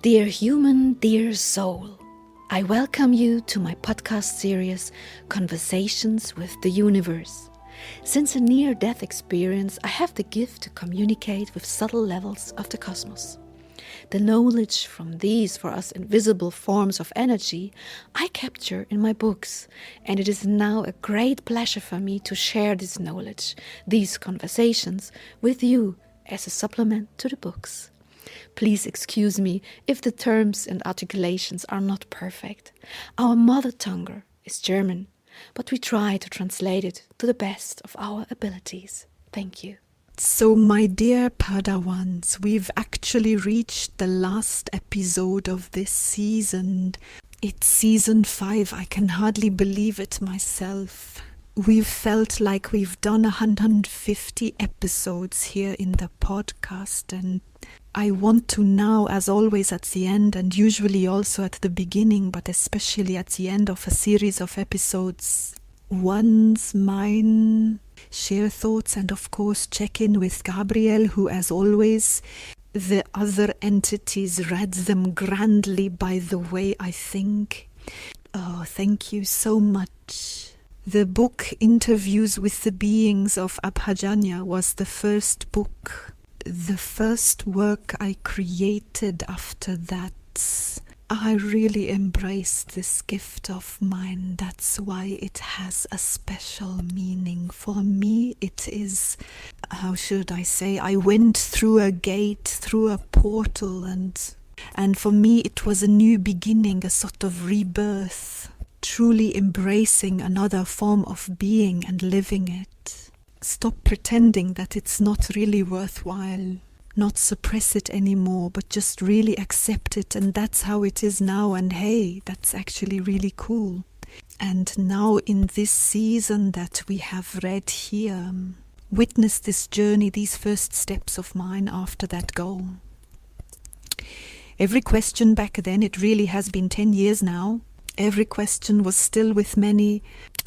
Dear human, dear soul, I welcome you to my podcast series, Conversations with the Universe. Since a near-death experience, I have the gift to communicate with subtle levels of the cosmos. The knowledge from these for us invisible forms of energy I capture in my books, and it is now a great pleasure for me to share this knowledge, these conversations, with you as a supplement to the books. Please excuse me if the terms and articulations are not perfect. Our mother tongue is German, but we try to translate it to the best of our abilities. Thank you. So, my dear Padawans, we've actually reached the last episode of this season. It's season 5. I can hardly believe it myself. We've felt like we've done 150 episodes here in the podcast, and I want to now, as always at the end, and usually also at the beginning, but especially at the end of a series of episodes, mine, share thoughts, and of course check in with Gabriel, who, as always, the other entities read them grandly, by the way, I think. Oh, thank you so much. The book Interviews with the Beings of Abadjania was the first book, the first work I created after that. I really embraced this gift of mine. That's why it has a special meaning. For me, it is, how should I say, I went through a gate, through a portal, and for me it was a new beginning, a sort of rebirth, truly embracing another form of being and living it. Stop pretending that it's not really worthwhile. Not suppress it anymore, but just really accept it, and that's how it is now, and hey, that's actually really cool. And now in this season that we have read here, witness this journey, these first steps of mine after that goal. Every question back then, it really has been 10 years now, every question was still with many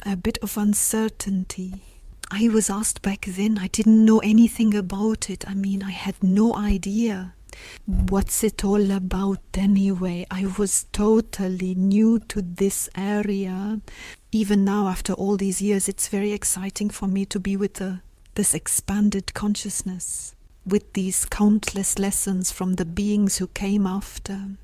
a bit of uncertainty. I was asked back then, I didn't know anything about it. I mean, I had no idea. What's it all about anyway? I was totally new to this area. Even now, after all these years, it's very exciting for me to be with this expanded consciousness, with these countless lessons from the beings who came after.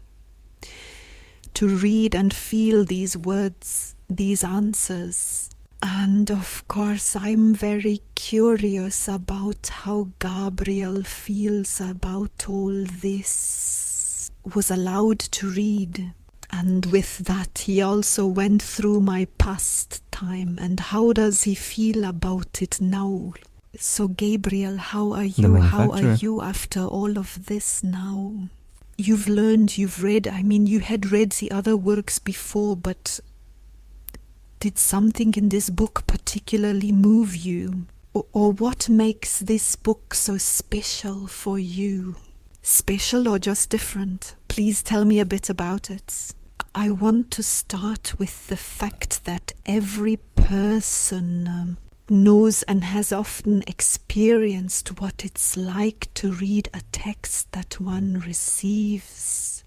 To read and feel these words, these answers. And of course, I'm very curious about how Gabriel feels about all this. Was allowed to read, and with that he also went through my past time, and how does he feel about it now? So Gabriel, how are you? How are you after all of this now? You've learned, you've read, I mean, you had read the other works before, but did something in this book particularly move you? Or what makes this book so special for you? Special or just different? Please tell me a bit about it. I want to start with the fact that every person knows and has often experienced what it's like to read a text that one receives.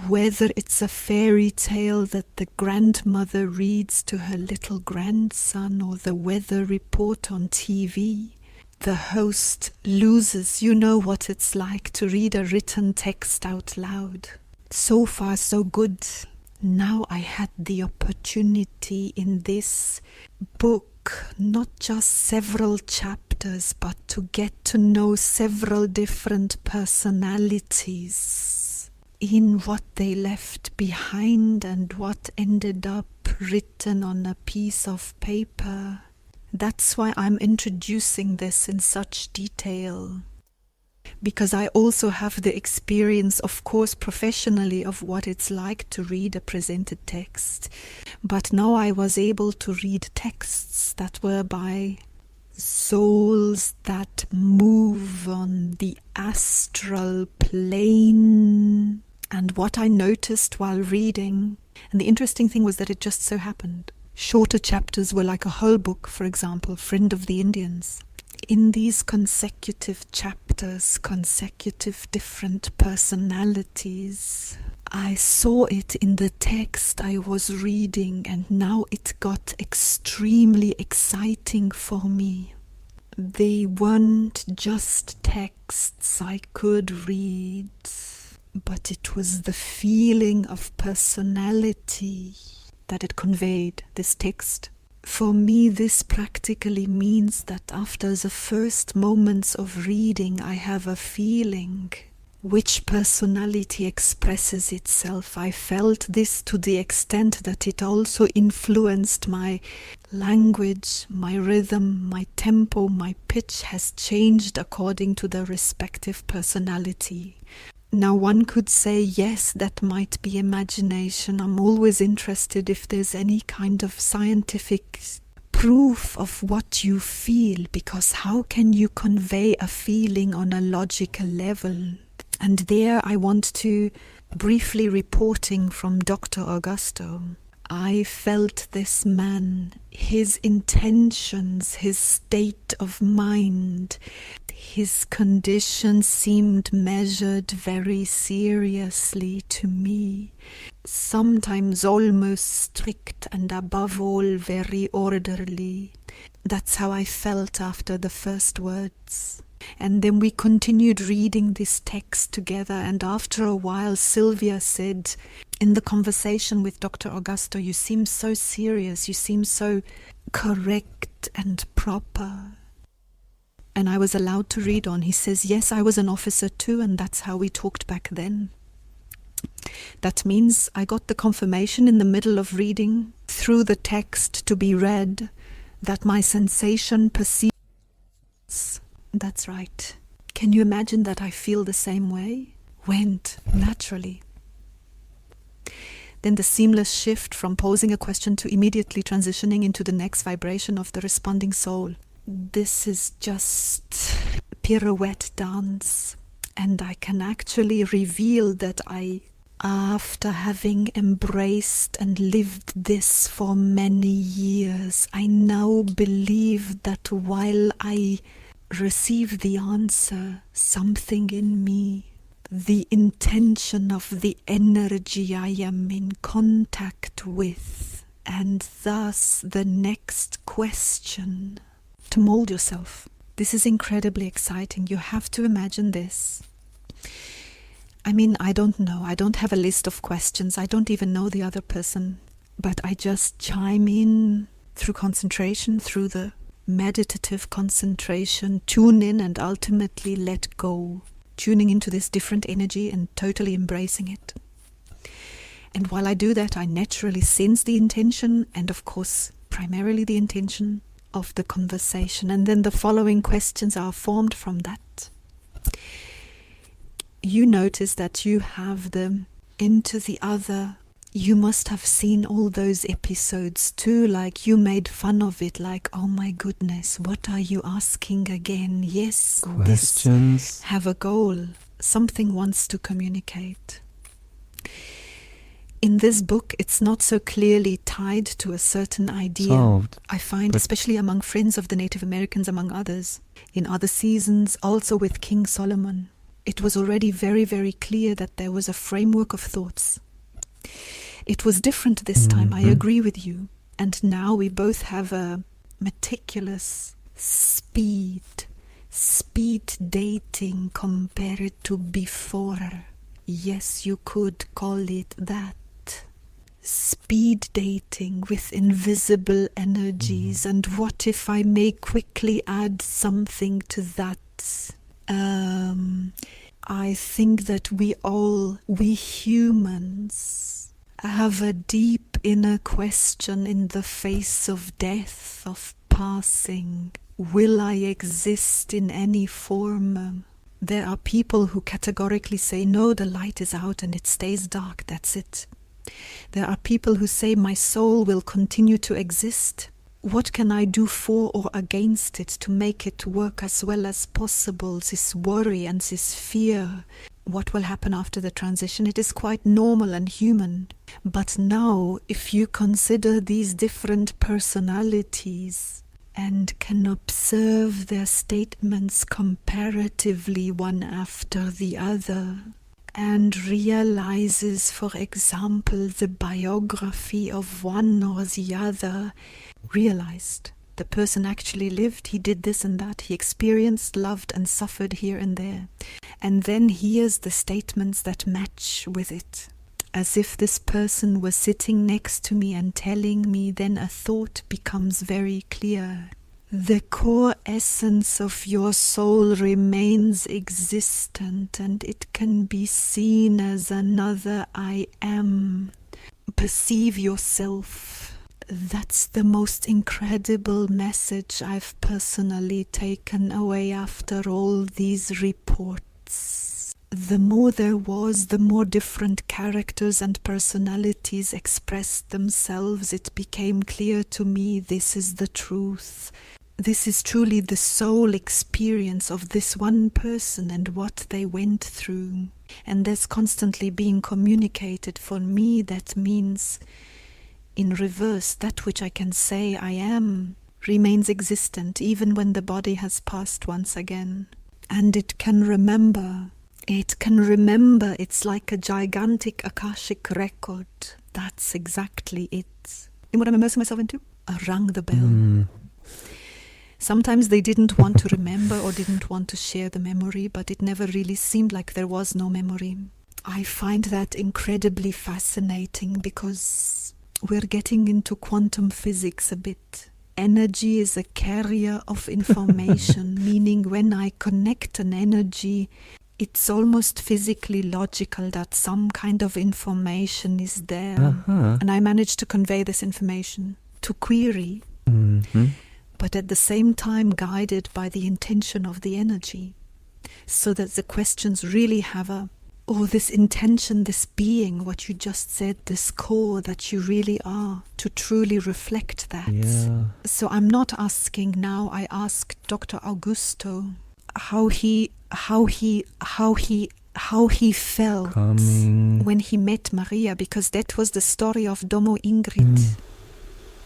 Whether it's a fairy tale that the grandmother reads to her little grandson, or the weather report on TV, the host loses. You know what it's like to read a written text out loud. So far, so good. Now I had the opportunity in this book, not just several chapters, but to get to know several different personalities in what they left behind and what ended up written on a piece of paper. That's why I'm introducing this in such detail. Because I also have the experience, of course, professionally, of what it's like to read a presented text. But now I was able to read texts that were by souls that move on the astral plane. And what I noticed while reading, and the interesting thing was that it just so happened. Shorter chapters were like a whole book, for example, Friend of the Indians. In these consecutive chapters, consecutive different personalities, I saw it in the text I was reading, and now it got extremely exciting for me. They weren't just texts I could read, but it was the feeling of personality that it conveyed, this text. For me, this practically means that after the first moments of reading, I have a feeling which personality expresses itself. I felt this to the extent that it also influenced my language, my rhythm, my tempo, my pitch has changed according to the respective personality. Now one could say, yes, that might be imagination. I'm always interested if there's any kind of scientific proof of what you feel, because how can you convey a feeling on a logical level? And there I want to briefly reporting from Dr. Augusto. I felt this man, his intentions, his state of mind, his condition seemed measured very seriously to me, sometimes almost strict and above all very orderly. That's how I felt after the first words. And then we continued reading this text together, and after a while Sylvia said, in the conversation with Dr. Augusto, you seem so serious, you seem so correct and proper. And I was allowed to read on. He says, yes, I was an officer too, and that's how we talked back then. That means I got the confirmation in the middle of reading, through the text to be read, that my sensation perceives. That's right. Can you imagine that I feel the same way? Went naturally. Then the seamless shift from posing a question to immediately transitioning into the next vibration of the responding soul. This is just pirouette dance. And I can actually reveal that after having embraced and lived this for many years, I now believe that while I receive the answer, something in me, the intention of the energy I am in contact with, and thus the next question, to mold yourself. This is incredibly exciting. You have to imagine this. I mean, I don't know. I don't have a list of questions. I don't even know the other person. But I just chime in through concentration, through the meditative concentration, tune in and ultimately let go, tuning into this different energy and totally embracing it. And while I do that, I naturally sense the intention and, of course, primarily the intention of the conversation. And then the following questions are formed from that. You notice that you have them into the other. You must have seen all those episodes too, like you made fun of it, like, oh my goodness, what are you asking again? Yes, questions. Have a goal. Something wants to communicate. In this book, it's not so clearly tied to a certain idea. Solved. I find, especially among friends of the Native Americans, among others, in other seasons, also with King Solomon, it was already very, very clear that there was a framework of thoughts. It was different this time, I agree with you. And now we both have a meticulous speed dating compared to before. Yes, you could call it that. Speed dating with invisible energies. And what if I may quickly add something to that? I think that we humans, have a deep inner question in the face of death, of passing. Will I exist in any form? There are people who categorically say, no, the light is out and it stays dark, that's it. There are people who say, my soul will continue to exist. What can I do for or against it to make it work as well as possible? This worry and this fear. What will happen after the transition? It is quite normal and human. But now, if you consider these different personalities and can observe their statements comparatively one after the other, and realizes, for example, the biography of one or the other, realized the person actually lived, he did this and that, he experienced, loved and suffered here and there, and then hears the statements that match with it, as if this person was sitting next to me and telling me, then a thought becomes very clear. The core essence of your soul remains existent, and it can be seen as another I am. Perceive yourself. That's the most incredible message I've personally taken away after all these reports. The more there was, the more different characters and personalities expressed themselves. It became clear to me this is the truth. This is truly the soul experience of this one person and what they went through. And there's constantly being communicated. For me, that means, in reverse, that which I can say I am remains existent even when the body has passed once again. And it can remember. It can remember. It's like a gigantic Akashic record. That's exactly it. And what I'm immersing myself into? I rang the bell. Sometimes they didn't want to remember or didn't want to share the memory, but it never really seemed like there was no memory. I find that incredibly fascinating because we're getting into quantum physics a bit. Energy is a carrier of information, meaning when I connect an energy, it's almost physically logical that some kind of information is there. And I manage to convey this information, to query. But at the same time guided by the intention of the energy, so that the questions really have this intention, this being, what you just said, this core that you really are, to truly reflect that. Yeah. So I'm not asking now, I ask Dr. Augusto how he felt when he met Maria, because that was the story of Domo Ingrid.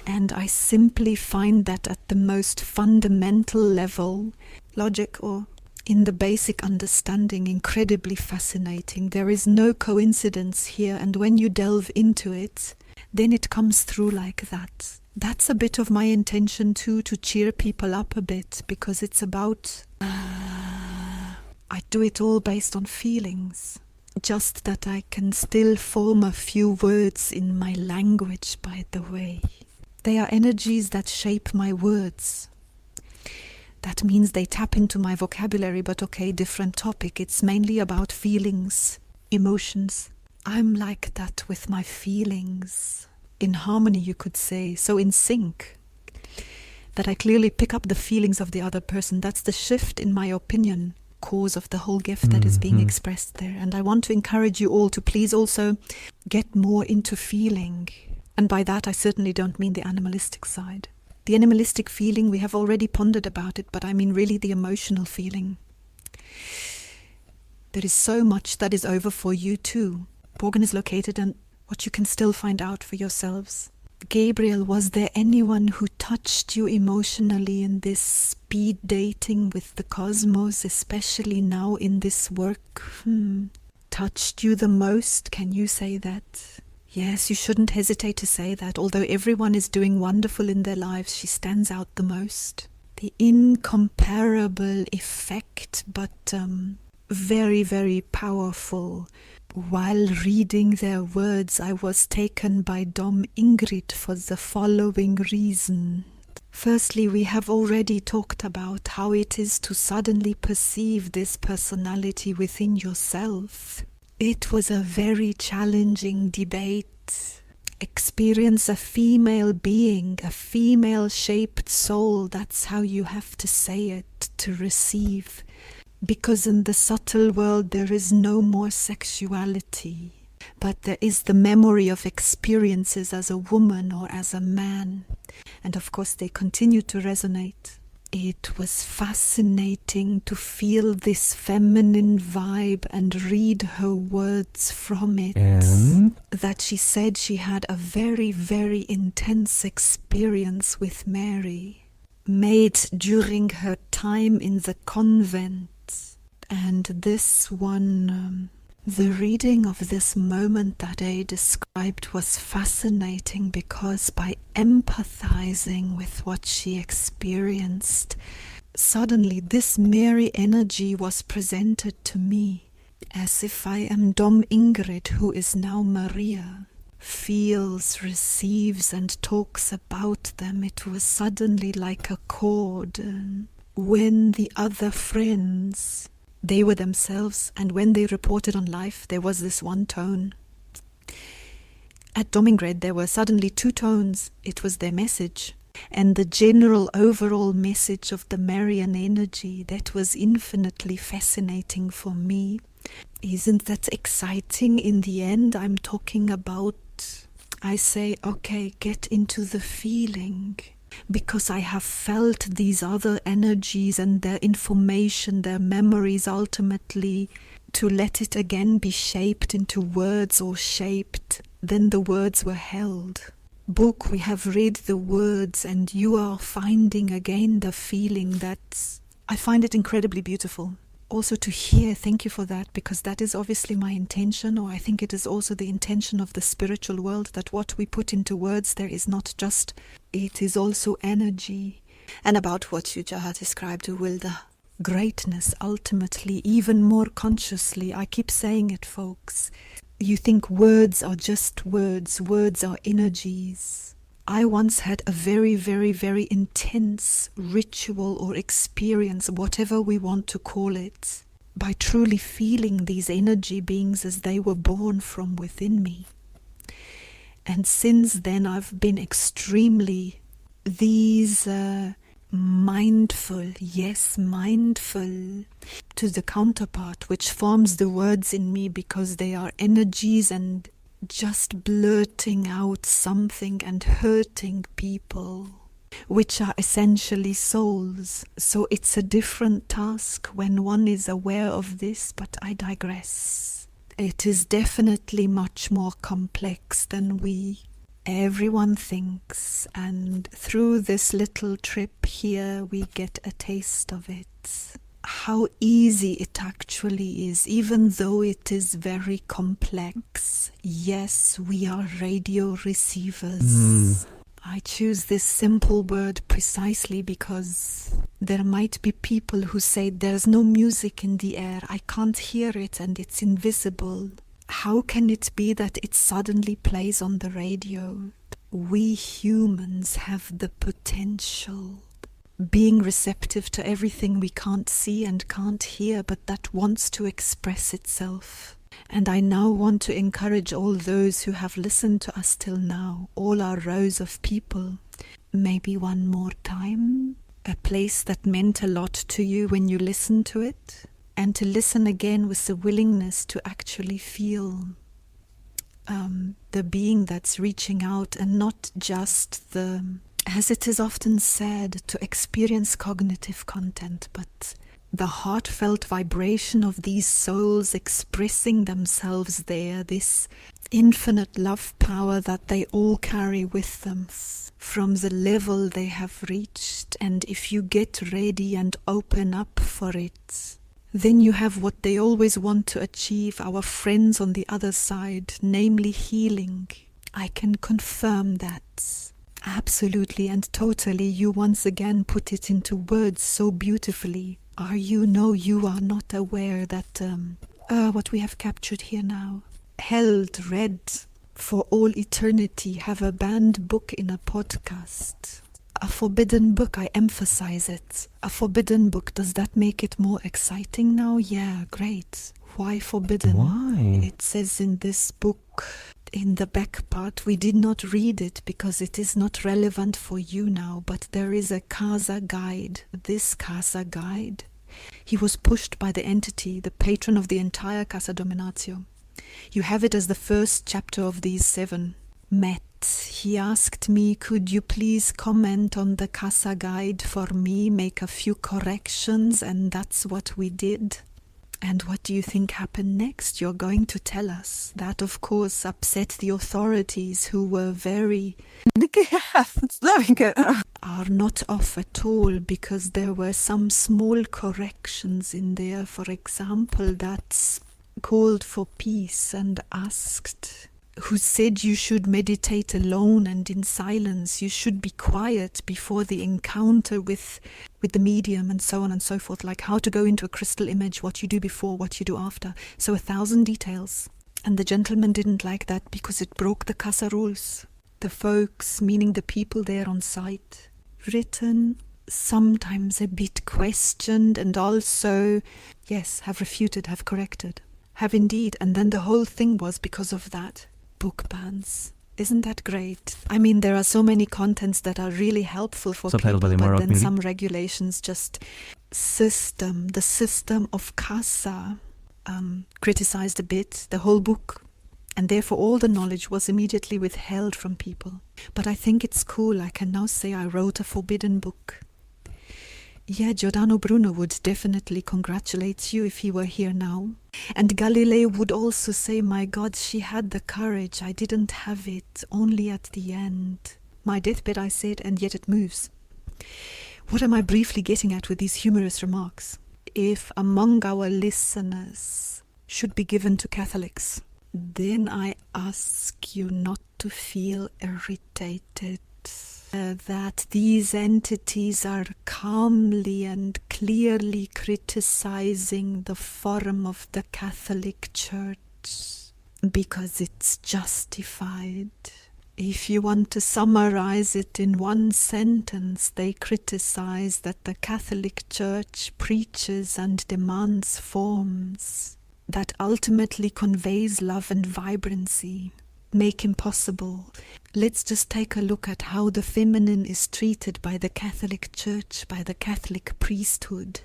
And I simply find that at the most fundamental level, logic or in the basic understanding, incredibly fascinating. There is no coincidence here, and when you delve into it, then it comes through like that. That's a bit of my intention too, to cheer people up a bit, because it's about... I do it all based on feelings. Just that I can still form a few words in my language, by the way. They are energies that shape my words. That means they tap into my vocabulary, but okay, different topic. It's mainly about feelings, emotions. I'm like that with my feelings. In harmony, you could say. So in sync. That I clearly pick up the feelings of the other person. That's the shift, in my opinion, cause of the whole gift that is being expressed there. And I want to encourage you all to please also get more into feeling. And by that, I certainly don't mean the animalistic side. The animalistic feeling, we have already pondered about it, but I mean really the emotional feeling. There is so much that is over for you too. Borgen is located and what you can still find out for yourselves. Gabriel, was there anyone who touched you emotionally in this speed dating with the cosmos, especially now in this work? Touched you the most? Can you say that? Yes, you shouldn't hesitate to say that. Although everyone is doing wonderful in their lives, she stands out the most. The incomparable effect, but very, very powerful. While reading their words, I was taken by Dom Ingrid for the following reason. Firstly, we have already talked about how it is to suddenly perceive this personality within yourself. It was a very challenging debate. Experience a female being, a female-shaped soul, that's how you have to say it, to receive. Because in the subtle world there is no more sexuality, but there is the memory of experiences as a woman or as a man. And of course they continue to resonate. It was fascinating to feel this feminine vibe and read her words from it. And? That she said she had a very, very intense experience with Mary, made during her time in the convent. And this one The reading of this moment that I described was fascinating because by empathizing with what she experienced, suddenly this Mary energy was presented to me as if I am Dom Ingrid, who is now Maria, feels, receives and talks about them. It was suddenly like a chord. When the other friends, they were themselves, and when they reported on life, there was this one tone. At Dom Ingrid, there were suddenly two tones. It was their message. And the general overall message of the Marian energy, that was infinitely fascinating for me. Isn't that exciting? In the end, I'm talking about, I say, okay, get into the feeling. Because I have felt these other energies and their information, their memories ultimately, to let it again be shaped into words or shaped, then the words were held. Book, we have read the words and you are finding again the feeling. That I find it incredibly beautiful. Also to hear, thank you for that, because that is obviously my intention, or I think it is also the intention of the spiritual world, that what we put into words, there is not just, it is also energy. And about what you just described, Wilda, greatness ultimately, even more consciously, I keep saying it, folks. You think words are just words are energies. I once had a very, very, very intense ritual or experience, whatever we want to call it, by truly feeling these energy beings as they were born from within me. And since then I've been extremely mindful to the counterpart, which forms the words in me, because they are energies and just blurting out something and hurting people, which are essentially souls. So it's a different task when one is aware of this, but I digress. It is definitely much more complex than everyone thinks, and through this little trip here we get a taste of it. How easy it actually is, even though it is very complex. Yes, we are radio receivers. I choose this simple word precisely because there might be people who say there's no music in the air, I can't hear it and it's invisible. How can it be that it suddenly plays on the radio? We humans have the potential, being receptive to everything we can't see and can't hear, but that wants to express itself. And I now want to encourage all those who have listened to us till now, all our rows of people, maybe one more time, a place that meant a lot to you when you listened to it, and to listen again with the willingness to actually feel the being that's reaching out, and not just as it is often said, to experience cognitive content, but the heartfelt vibration of these souls expressing themselves there, this infinite love power that they all carry with them from the level they have reached. And if you get ready and open up for it, then you have what they always want to achieve, our friends on the other side, namely healing. I can confirm that. Absolutely and totally. You once again put it into words so beautifully. You are not aware that what we have captured here now, held, read for all eternity, have a banned book in a podcast. A forbidden book, I emphasize it. A forbidden book, does that make it more exciting now? Yeah, great. Why forbidden? Why? It says in this book, in the back part, we did not read it because it is not relevant for you now, but there is a Casa guide. This Casa guide, he was pushed by the entity, the patron of the entire Casa Dominatio. You have it as the first chapter of these 7. Met. He asked me, could you please comment on the Casa guide for me, make a few corrections, and that's what we did. And what do you think happened next? You're going to tell us. That, of course, upset the authorities, who were are not off at all, because there were some small corrections in there. For example, that called for peace and asked, who said you should meditate alone and in silence, you should be quiet before the encounter with the medium, and so on and so forth, like how to go into a crystal image, what you do before, what you do after. So 1,000 details. And the gentleman didn't like that because it broke the casa rules. The folks, meaning the people there on site, written, sometimes a bit questioned, and also, yes, have refuted, have corrected, have indeed. And then the whole thing was because of that. Book bans. Isn't that great? I mean, there are so many contents that are really helpful for Subtitled by people, the but then community. some regulations just the system of casa criticized a bit, the whole book. And therefore all the knowledge was immediately withheld from people. But I think it's cool. I can now say I wrote a forbidden book. Yeah, Giordano Bruno would definitely congratulate you if he were here now. And Galileo would also say, my God, she had the courage. I didn't have it, only at the end. My deathbed, I said, and yet it moves. What am I briefly getting at with these humorous remarks? If among our listeners should be given to Catholics, then I ask you not to feel irritated. That these entities are calmly and clearly criticizing the form of the Catholic Church because it's justified. If you want to summarize it in one sentence, they criticize that the Catholic Church preaches and demands forms that ultimately conveys love and vibrancy, make impossible. Let's just take a look at how the feminine is treated by the Catholic Church, by the Catholic priesthood.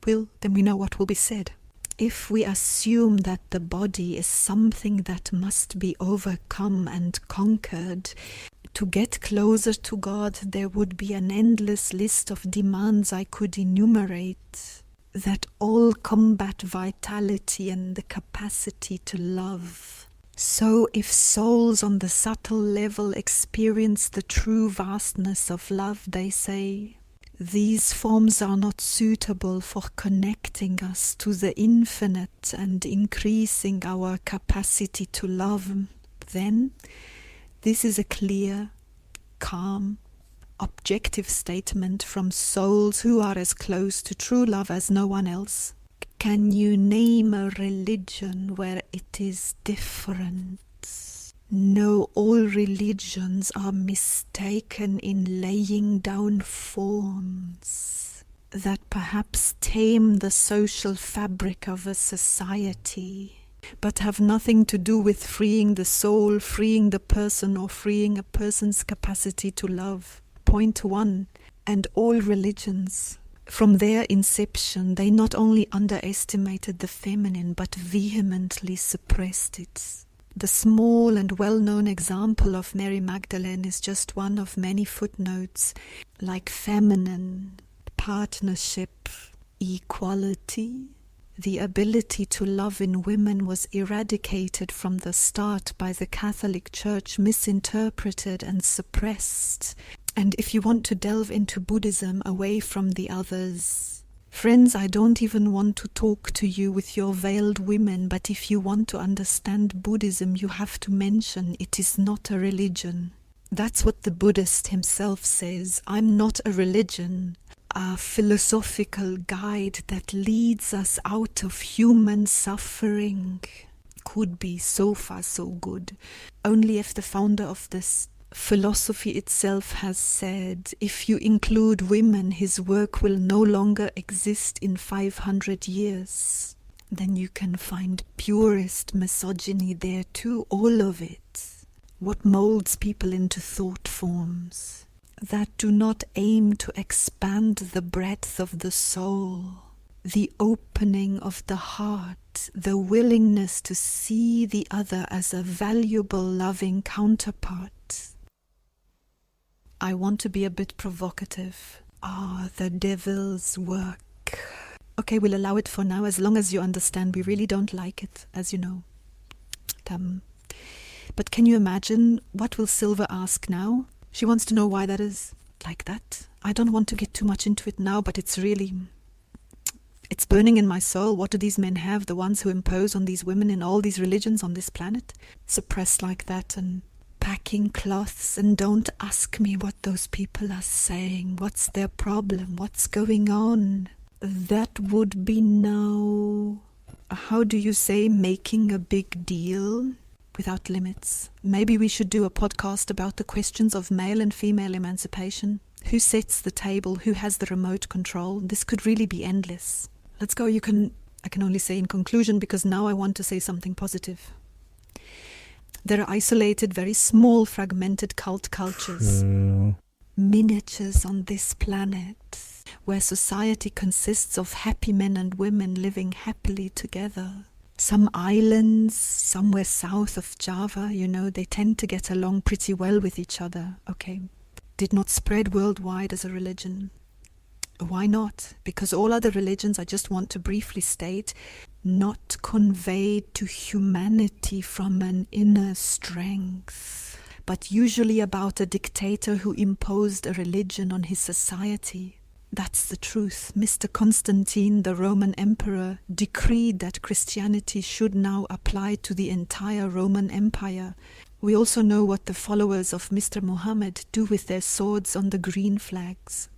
Well, then we know what will be said. If we assume that the body is something that must be overcome and conquered, to get closer to God, there would be an endless list of demands I could enumerate that all combat vitality and the capacity to love. So if souls on the subtle level experience the true vastness of love, they say, these forms are not suitable for connecting us to the infinite and increasing our capacity to love, then this is a clear, calm, objective statement from souls who are as close to true love as no one else. Can you name a religion where it is different? No, all religions are mistaken in laying down forms that perhaps tame the social fabric of a society, but have nothing to do with freeing the soul, freeing the person, or freeing a person's capacity to love. Point one. And all religions, from their inception, they not only underestimated the feminine, but vehemently suppressed it. The small and well-known example of Mary Magdalene is just one of many footnotes, like feminine, partnership, equality. The ability to love in women was eradicated from the start by the Catholic Church, misinterpreted and suppressed. And if you want to delve into Buddhism away from the others, friends, I don't even want to talk to you with your veiled women, but if you want to understand Buddhism, you have to mention it is not a religion. That's what the Buddhist himself says. I'm not a religion, a philosophical guide that leads us out of human suffering. Could be so far so good. Only if the founder of this philosophy itself has said, if you include women, his work will no longer exist in 500 years. Then you can find purest misogyny there too, all of it. What molds people into thought forms that do not aim to expand the breadth of the soul, the opening of the heart, the willingness to see the other as a valuable, loving counterpart. I want to be a bit provocative. The devil's work. Okay, we'll allow it for now, as long as you understand we really don't like it, as you know. But can you imagine, what will Sylvia ask now? She wants to know why that is like that. I don't want to get too much into it now, but it's really It's burning in my soul. What do these men have, the ones who impose on these women in all these religions on this planet? Suppressed like that and packing cloths. And don't ask me what those people are saying. What's their problem? What's going on? That would be now, how do you say, making a big deal without limits. Maybe we should do a podcast about the questions of male and female emancipation. Who sets the table? Who has the remote control? This could really be endless. Let's go. I can only say in conclusion, because now I want to say something positive. There are isolated, very small, fragmented cult cultures, miniatures on this planet, where society consists of happy men and women living happily together. Some islands, somewhere south of Java, they tend to get along pretty well with each other. Okay, did not spread worldwide as a religion. Why not? Because all other religions, I just want to briefly state, not conveyed to humanity from an inner strength, but usually about a dictator who imposed a religion on his society. That's the truth. Mr. Constantine, the Roman emperor, decreed that Christianity should now apply to the entire Roman Empire. We also know what the followers of Mr. Muhammad do with their swords on the green flags.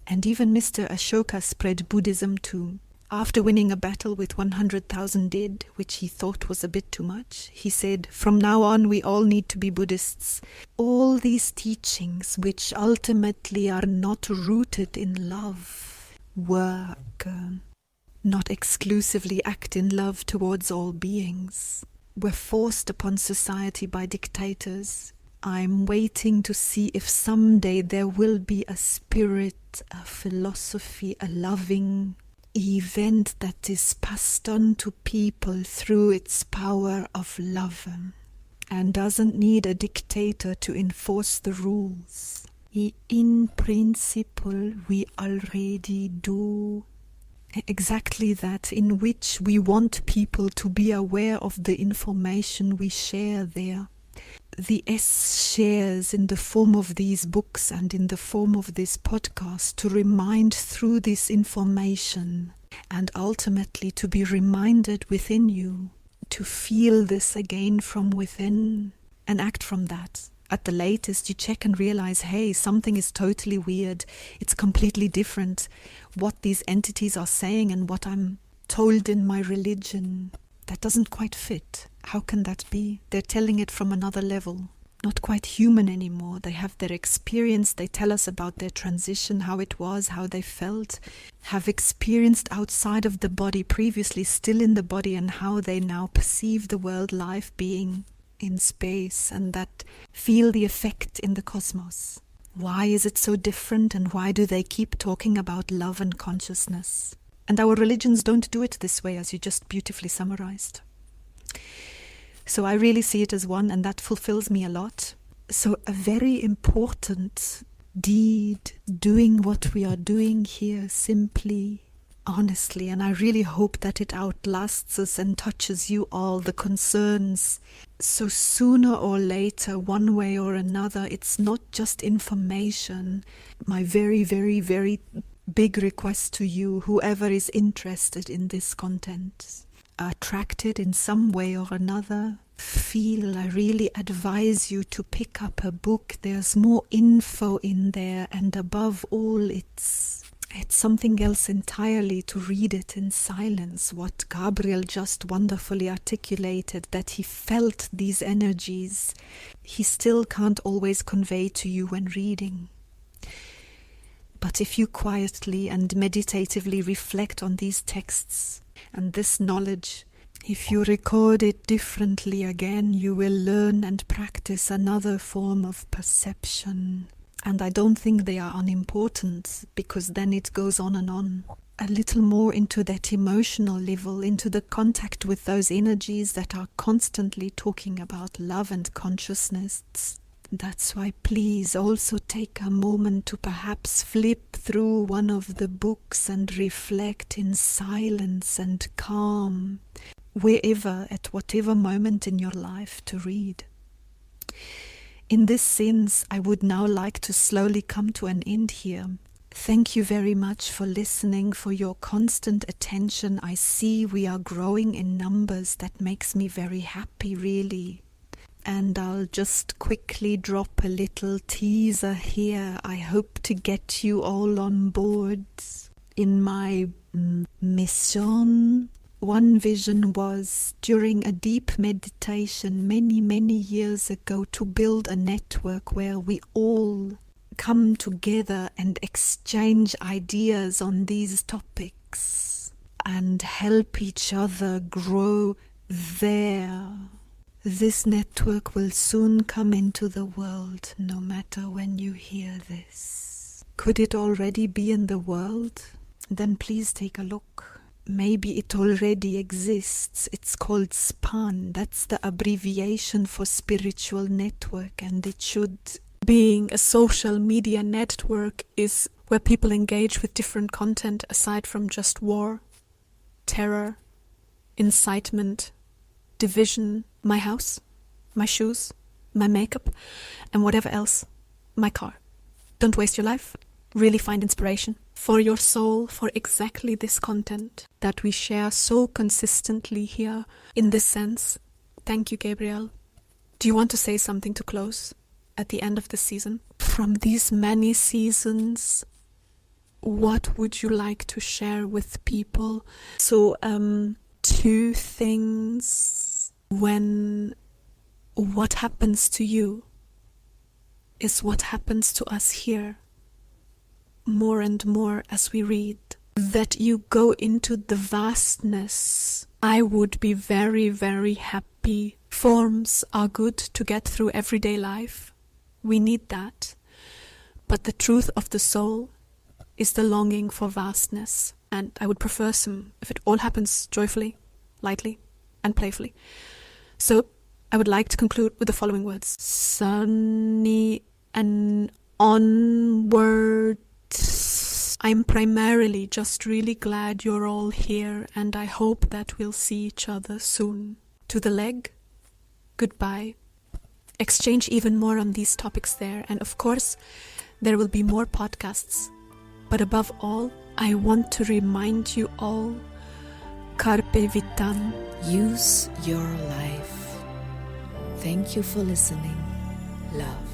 And even Mr. Ashoka spread Buddhism too. After winning a battle with 100,000 dead, which he thought was a bit too much, he said, "From now on we all need to be Buddhists." All these teachings, which ultimately are not rooted in love, work, not exclusively act in love towards all beings, were forced upon society by dictators. I'm waiting to see if someday there will be a spirit, a philosophy, a loving event that is passed on to people through its power of love and doesn't need a dictator to enforce the rules. In principle, we already do exactly that, in which we want people to be aware of the information we share there. The S shares in the form of these books and in the form of this podcast to remind through this information, and ultimately to be reminded within you to feel this again from within and act from that. At the latest, you check and realize, hey, something is totally weird. It's completely different. What these entities are saying and what I'm told in my religion, that doesn't quite fit. How can that be? They're telling it from another level. Not quite human anymore. They have their experience. They tell us about their transition, how it was, how they felt, have experienced outside of the body, previously still in the body, and how they now perceive the world, life being in space, and that feel the effect in the cosmos. Why is it so different, and why do they keep talking about love and consciousness? And our religions don't do it this way, as you just beautifully summarized. So I really see it as one, and that fulfills me a lot. So a very important deed, doing what we are doing here, simply, honestly, and I really hope that it outlasts us and touches you all, the concerns. So sooner or later, one way or another, it's not just information. My very, very, very big request to you, whoever is interested in this content, attracted in some way or another, I really advise you to pick up a book. There's more info in there, and above all, it's something else entirely to read it in silence. What Gabriel just wonderfully articulated, that he felt these energies, he still can't always convey to you when reading. But if you quietly and meditatively reflect on these texts and this knowledge, if you record it differently again, you will learn and practice another form of perception. And I don't think they are unimportant, because then it goes on and on. A little more into that emotional level, into the contact with those energies that are constantly talking about love and consciousness. That's why please also take a moment to perhaps flip through one of the books and reflect in silence and calm, wherever, at whatever moment in your life to read. In this sense, I would now like to slowly come to an end here. Thank you very much for listening, for your constant attention. I see we are growing in numbers. That makes me very happy, really. And I'll just quickly drop a little teaser here. I hope to get you all on board in my mission. One vision was, during a deep meditation many years ago, to build a network where we all come together and exchange ideas on these topics and help each other grow there. This network will soon come into the world, no matter when you hear this. Could it already be in the world? Then please take a look. Maybe it already exists. It's called SPAN. That's the abbreviation for spiritual network, and it should. Being a social media network is where people engage with different content aside from just war, terror, incitement, division, my house, my shoes, my makeup, and whatever else, my car. Don't waste your life. Really find inspiration for your soul, for exactly this content that we share so consistently here. In this sense, thank you, Gabriel. Do you want to say something to close at the end of the season? From these many seasons, what would you like to share with people? So, 2 things. When what happens to you is what happens to us here. More and more as we read, that you go into the vastness. I would be very, very happy. Forms are good to get through everyday life. We need that. But the truth of the soul is the longing for vastness. And I would prefer if it all happens joyfully, lightly, and playfully. So I would like to conclude with the following words. Sunny and onward. I'm primarily just really glad you're all here, and I hope that we'll see each other soon. To the leg, goodbye. Exchange even more on these topics there, and of course, there will be more podcasts. But above all, I want to remind you all, carpe vitam. Use your life. Thank you for listening. Love.